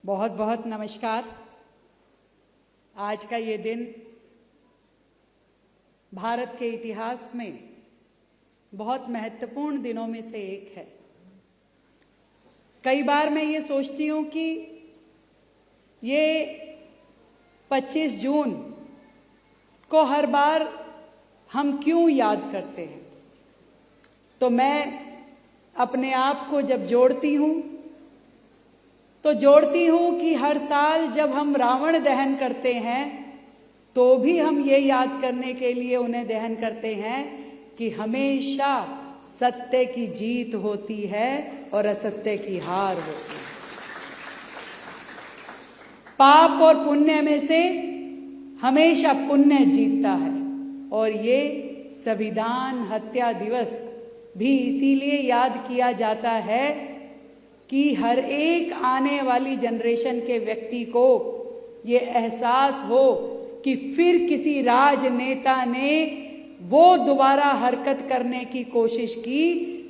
बहुत बहुत नमस्कार। आज का ये दिन भारत के इतिहास में बहुत महत्वपूर्ण दिनों में से एक है। कई बार मैं ये सोचती हूँ कि ये 25 जून को हर बार हम क्यों याद करते हैं। तो मैं अपने आप को जब जोड़ती हूँ तो जोड़ती हूँ कि हर साल जब हम रावण दहन करते हैं तो भी हम ये याद करने के लिए उन्हें दहन करते हैं कि हमेशा सत्य की जीत होती है और असत्य की हार होती है। पाप और पुण्य में से हमेशा पुण्य जीतता है। और ये संविधान हत्या दिवस भी इसीलिए याद किया जाता है कि हर एक आने वाली जनरेशन के व्यक्ति को ये एहसास हो कि फिर किसी राजनेता ने वो दोबारा हरकत करने की कोशिश की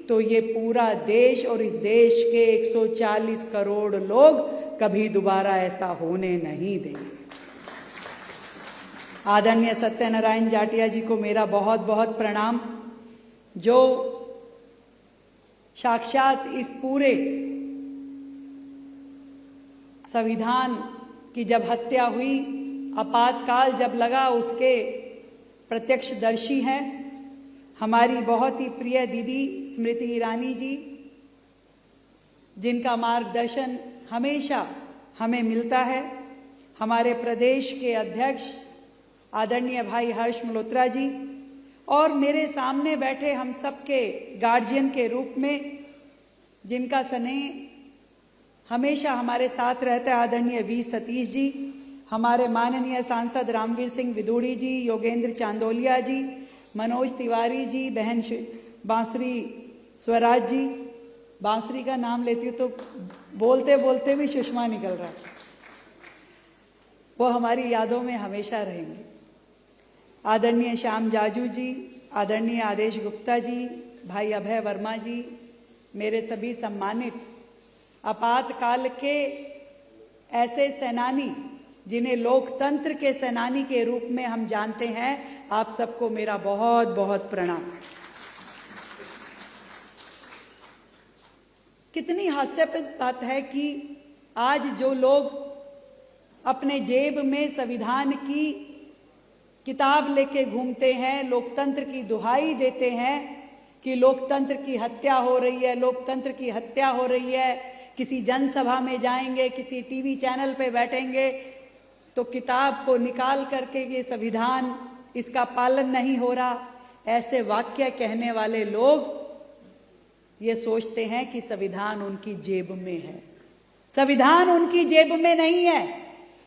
तो ये पूरा देश और इस देश के 140 करोड़ लोग कभी दोबारा ऐसा होने नहीं देंगे। आदरणीय सत्यनारायण जाटिया जी को मेरा बहुत बहुत प्रणाम, जो साक्षात इस पूरे संविधान की जब हत्या हुई, आपातकाल जब लगा, उसके प्रत्यक्षदर्शी हैं। हमारी बहुत ही प्रिय दीदी स्मृति ईरानी जी, जिनका मार्गदर्शन हमेशा हमें मिलता है। हमारे प्रदेश के अध्यक्ष आदरणीय भाई हर्ष मल्होत्रा जी, और मेरे सामने बैठे हम सबके गार्जियन के रूप में जिनका स्नेह हमेशा हमारे साथ रहता है, आदरणीय वी सतीश जी, हमारे माननीय सांसद रामवीर सिंह विदुड़ी जी, योगेंद्र चांदोलिया जी, मनोज तिवारी जी, बहन बांसुरी स्वराज जी। बांसुरी का नाम लेती हूँ तो बोलते बोलते भी सुषमा निकल रहा है। वो हमारी यादों में हमेशा रहेंगे। आदरणीय श्याम जाजू जी, आदरणीय आदेश गुप्ता जी, भाई अभय वर्मा जी, मेरे सभी सम्मानित आपातकाल के ऐसे सेनानी जिन्हें लोकतंत्र के सेनानी के रूप में हम जानते हैं, आप सबको मेरा बहुत बहुत प्रणाम। कितनी हास्यास्पद बात है कि आज जो लोग अपने जेब में संविधान की किताब लेके घूमते हैं, लोकतंत्र की दुहाई देते हैं कि लोकतंत्र की हत्या हो रही है, लोकतंत्र की हत्या हो रही है, किसी जनसभा में जाएंगे, किसी टीवी चैनल पे बैठेंगे तो किताब को निकाल करके ये संविधान, इसका पालन नहीं हो रहा, ऐसे वाक्य कहने वाले लोग ये सोचते हैं कि संविधान उनकी जेब में है। संविधान उनकी जेब में नहीं है,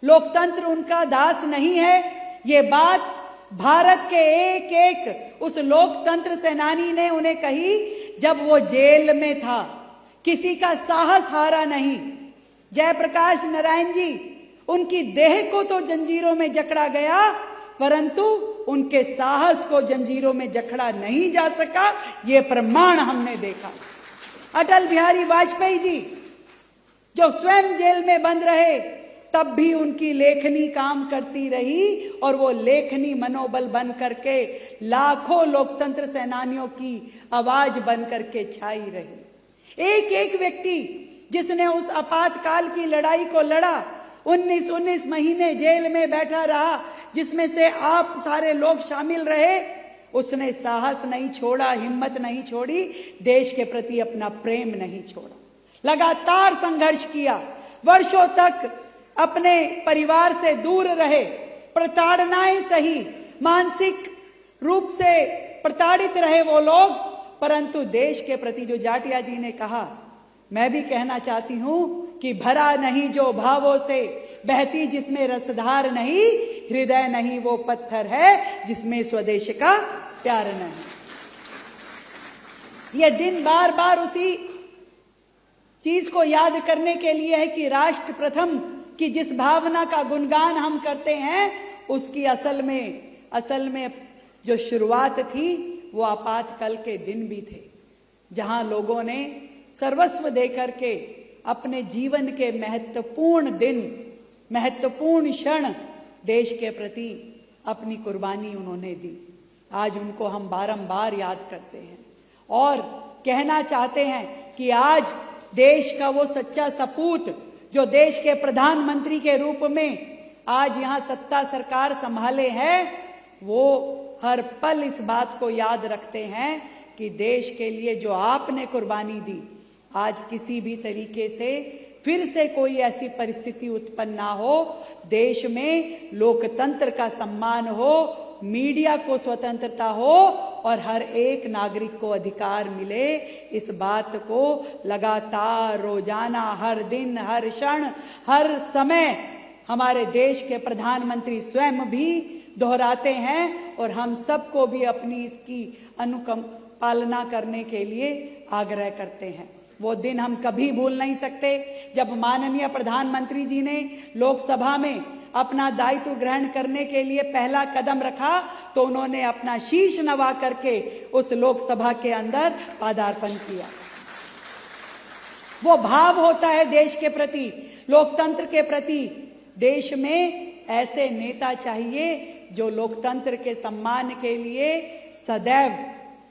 लोकतंत्र उनका दास नहीं है। ये बात भारत के एक एक उस लोकतंत्र सेनानी ने उन्हें कही जब वो जेल में था। किसी का साहस हारा नहीं। जयप्रकाश नारायण जी, उनकी देह को तो जंजीरों में जकड़ा गया, परंतु उनके साहस को जंजीरों में जकड़ा नहीं जा सका। ये प्रमाण हमने देखा। अटल बिहारी वाजपेयी जी, जो स्वयं जेल में बंद रहे, तब भी उनकी लेखनी काम करती रही और वो लेखनी मनोबल बन करके लाखों लोकतंत्र सेनानियों की आवाज बन करके छाई रही। एक एक व्यक्ति जिसने उस आपातकाल की लड़ाई को लड़ा, 19 महीने जेल में बैठा रहा, जिसमें से आप सारे लोग शामिल रहे, उसने साहस नहीं छोड़ा, हिम्मत नहीं छोड़ी, देश के प्रति अपना प्रेम नहीं छोड़ा। लगातार संघर्ष किया, वर्षों तक अपने परिवार से दूर रहे, प्रताड़नाएं सही, मानसिक रूप से प्रताड़ित रहे वो लोग, परंतु देश के प्रति जो जाटिया जी ने कहा, मैं भी कहना चाहती हूं कि भरा नहीं जो भावों से, बहती जिसमें रसधार नहीं, हृदय नहीं वो पत्थर है जिसमें स्वदेश का प्यार नहीं। यह दिन बार बार उसी चीज को याद करने के लिए है कि राष्ट्र प्रथम की जिस भावना का गुणगान हम करते हैं, उसकी असल में जो शुरुआत थी वो आपातकाल के दिन भी थे, जहां लोगों ने सर्वस्व देकर के अपने जीवन के महत्वपूर्ण दिन, महत्वपूर्ण क्षण देश के प्रति अपनी कुर्बानी उन्होंने दी। आज उनको हम बारंबार याद करते हैं और कहना चाहते हैं कि आज देश का वो सच्चा सपूत जो देश के प्रधानमंत्री के रूप में आज यहाँ सत्ता सरकार संभाले हैं, वो हर पल इस बात को याद रखते हैं कि देश के लिए जो आपने कुर्बानी दी, आज किसी भी तरीके से फिर से कोई ऐसी परिस्थिति उत्पन्न ना हो, देश में लोकतंत्र का सम्मान हो, मीडिया को स्वतंत्रता हो और हर एक नागरिक को अधिकार मिले। इस बात को लगातार रोजाना, हर दिन, हर क्षण, हर समय हमारे देश के प्रधानमंत्री स्वयं भी दोहराते हैं और हम सबको भी अपनी इसकी पालना करने के लिए आग्रह करते हैं। वो दिन हम कभी भूल नहीं सकते जब माननीय प्रधानमंत्री जी ने लोकसभा में अपना दायित्व ग्रहण करने के लिए पहला कदम रखा तो उन्होंने अपना शीश नवा करके उस लोकसभा के अंदर पदार्पण किया। वो भाव होता है देश के प्रति, लोकतंत्र के प्रति। देश में ऐसे नेता चाहिए जो लोकतंत्र के सम्मान के लिए सदैव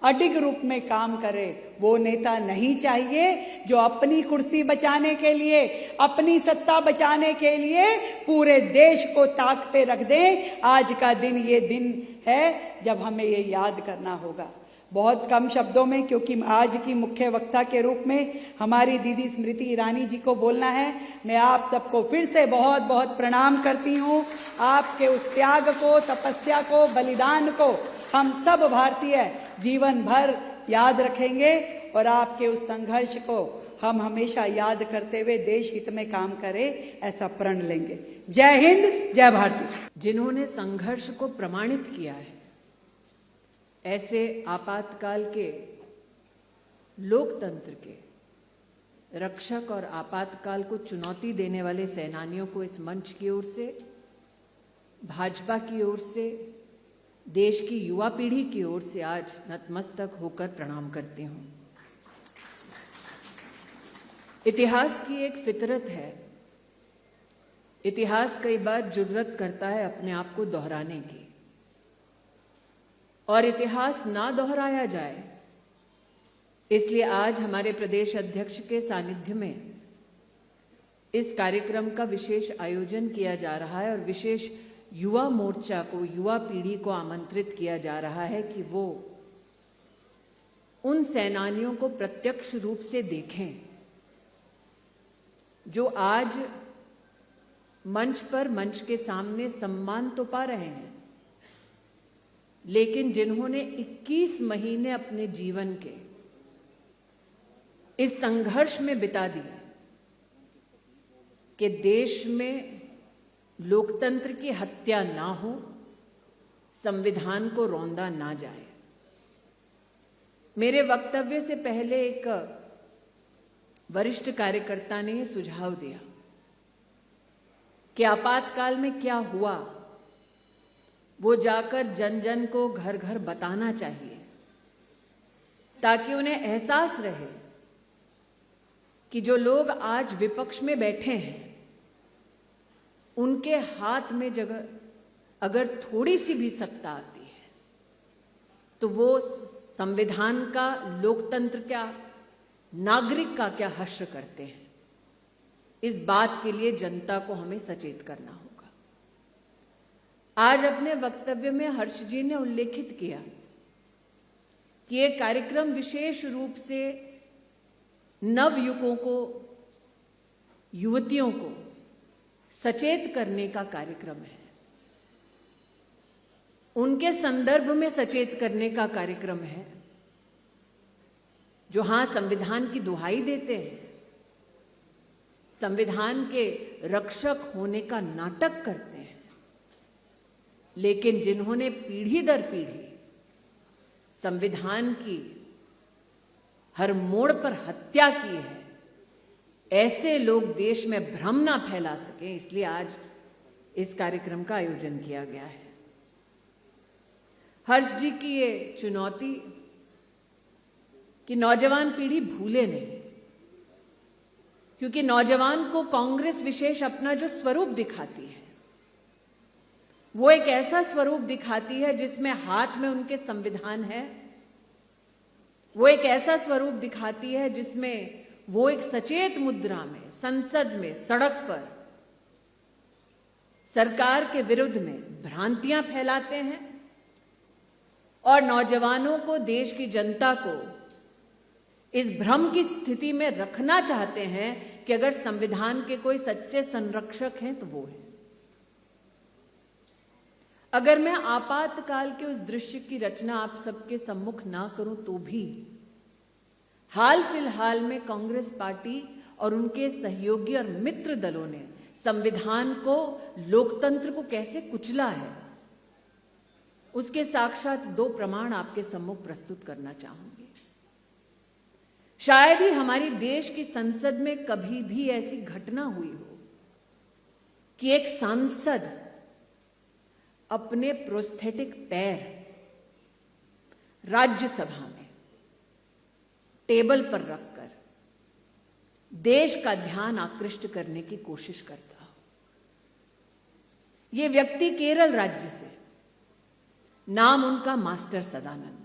अडिग रूप में काम करे। वो नेता नहीं चाहिए जो अपनी कुर्सी बचाने के लिए, अपनी सत्ता बचाने के लिए पूरे देश को ताक पे रख दे। आज का दिन ये दिन है जब हमें ये याद करना होगा। बहुत कम शब्दों में, क्योंकि आज की मुख्य वक्ता के रूप में हमारी दीदी स्मृति ईरानी जी को बोलना है, मैं आप सबको फिर से बहुत बहुत प्रणाम करती हूँ। आपके उस त्याग को, तपस्या को, बलिदान को हम सब भारतीय जीवन भर याद रखेंगे और आपके उस संघर्ष को हम हमेशा याद करते हुए देश हित में काम करें, ऐसा प्रण लेंगे। जय हिंद, जय भारती। जिन्होंने संघर्ष को प्रमाणित किया है, ऐसे आपातकाल के, लोकतंत्र के रक्षक और आपातकाल को चुनौती देने वाले सेनानियों को इस मंच की ओर से, भाजपा की ओर से, देश की युवा पीढ़ी की ओर से आज नतमस्तक होकर प्रणाम करती हूं। इतिहास की एक फितरत है, इतिहास कई बार जुर्रत करता है अपने आप को दोहराने की, और इतिहास ना दोहराया जाए इसलिए आज हमारे प्रदेश अध्यक्ष के सानिध्य में इस कार्यक्रम का विशेष आयोजन किया जा रहा है और विशेष युवा मोर्चा को, युवा पीढ़ी को आमंत्रित किया जा रहा है कि वो उन सेनानियों को प्रत्यक्ष रूप से देखें जो आज मंच पर, मंच के सामने सम्मान तो पा रहे हैं, लेकिन जिन्होंने 21 महीने अपने जीवन के इस संघर्ष में बिता दिए कि देश में लोकतंत्र की हत्या ना हो, संविधान को रौंदा ना जाए। मेरे वक्तव्य से पहले एक वरिष्ठ कार्यकर्ता ने सुझाव दिया कि आपातकाल में क्या हुआ वो जाकर जन जन को घर घर बताना चाहिए, ताकि उन्हें एहसास रहे कि जो लोग आज विपक्ष में बैठे हैं उनके हाथ में जगह अगर थोड़ी सी भी सत्ता आती है तो वो संविधान का, लोकतंत्र का, नागरिक का क्या हश्र करते हैं। इस बात के लिए जनता को हमें सचेत करना होगा। आज अपने वक्तव्य में हर्ष जी ने उल्लेखित किया कि यह कार्यक्रम विशेष रूप से नवयुवकों को, युवतियों को सचेत करने का कार्यक्रम है, उनके संदर्भ में सचेत करने का कार्यक्रम है, जो हां संविधान की दुहाई देते हैं, संविधान के रक्षक होने का नाटक करते हैं, लेकिन जिन्होंने पीढ़ी दर पीढ़ी संविधान की हर मोड़ पर हत्या की है, ऐसे लोग देश में भ्रम ना फैला सके, इसलिए आज इस कार्यक्रम का आयोजन किया गया है। हर्ष जी की ये चुनौती कि नौजवान पीढ़ी भूले नहीं, क्योंकि नौजवान को कांग्रेस विशेष अपना जो स्वरूप दिखाती है, वो एक ऐसा स्वरूप दिखाती है जिसमें हाथ में उनके संविधान है। वो एक ऐसा स्वरूप दिखाती है जिसमें वो एक सचेत मुद्रा में संसद में, सड़क पर सरकार के विरुद्ध में भ्रांतियां फैलाते हैं और नौजवानों को, देश की जनता को इस भ्रम की स्थिति में रखना चाहते हैं कि अगर संविधान के कोई सच्चे संरक्षक हैं तो वो है। अगर मैं आपातकाल के उस दृश्य की रचना आप सबके सम्मुख ना करूं तो भी हाल फिलहाल में कांग्रेस पार्टी और उनके सहयोगी और मित्र दलों ने संविधान को, लोकतंत्र को कैसे कुचला है, उसके साक्षात 2 प्रमाण आपके सम्मुख प्रस्तुत करना चाहूंगी। शायद ही हमारी देश की संसद में कभी भी ऐसी घटना हुई हो कि एक सांसद अपने प्रोस्थेटिक पैर राज्यसभा में टेबल पर रखकर देश का ध्यान आकृष्ट करने की कोशिश करता हो। यह व्यक्ति केरल राज्य से, नाम उनका मास्टर सदानंद।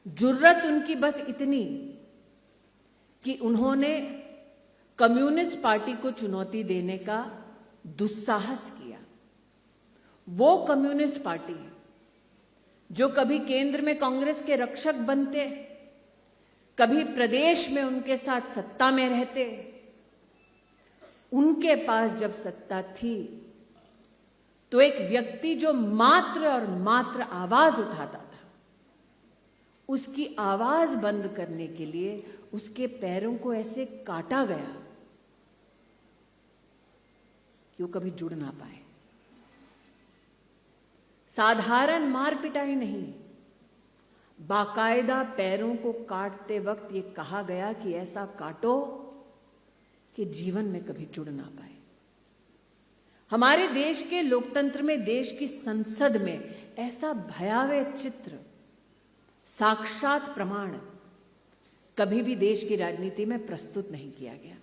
जुर्रत उनकी बस इतनी कि उन्होंने कम्युनिस्ट पार्टी को चुनौती देने का दुस्साहस किया। वो कम्युनिस्ट पार्टी जो कभी केंद्र में कांग्रेस के रक्षक बनते, कभी प्रदेश में उनके साथ सत्ता में रहते, उनके पास जब सत्ता थी तो एक व्यक्ति जो मात्र और मात्र आवाज उठाता था, उसकी आवाज बंद करने के लिए उसके पैरों को ऐसे काटा गया कि वो कभी जुड़ ना पाए। साधारण मार पिटाई नहीं, बाकायदा पैरों को काटते वक्त ये कहा गया कि ऐसा काटो कि जीवन में कभी जुड़ ना पाए। हमारे देश के लोकतंत्र में, देश की संसद में ऐसा भयावह चित्र, साक्षात प्रमाण कभी भी देश की राजनीति में प्रस्तुत नहीं किया गया।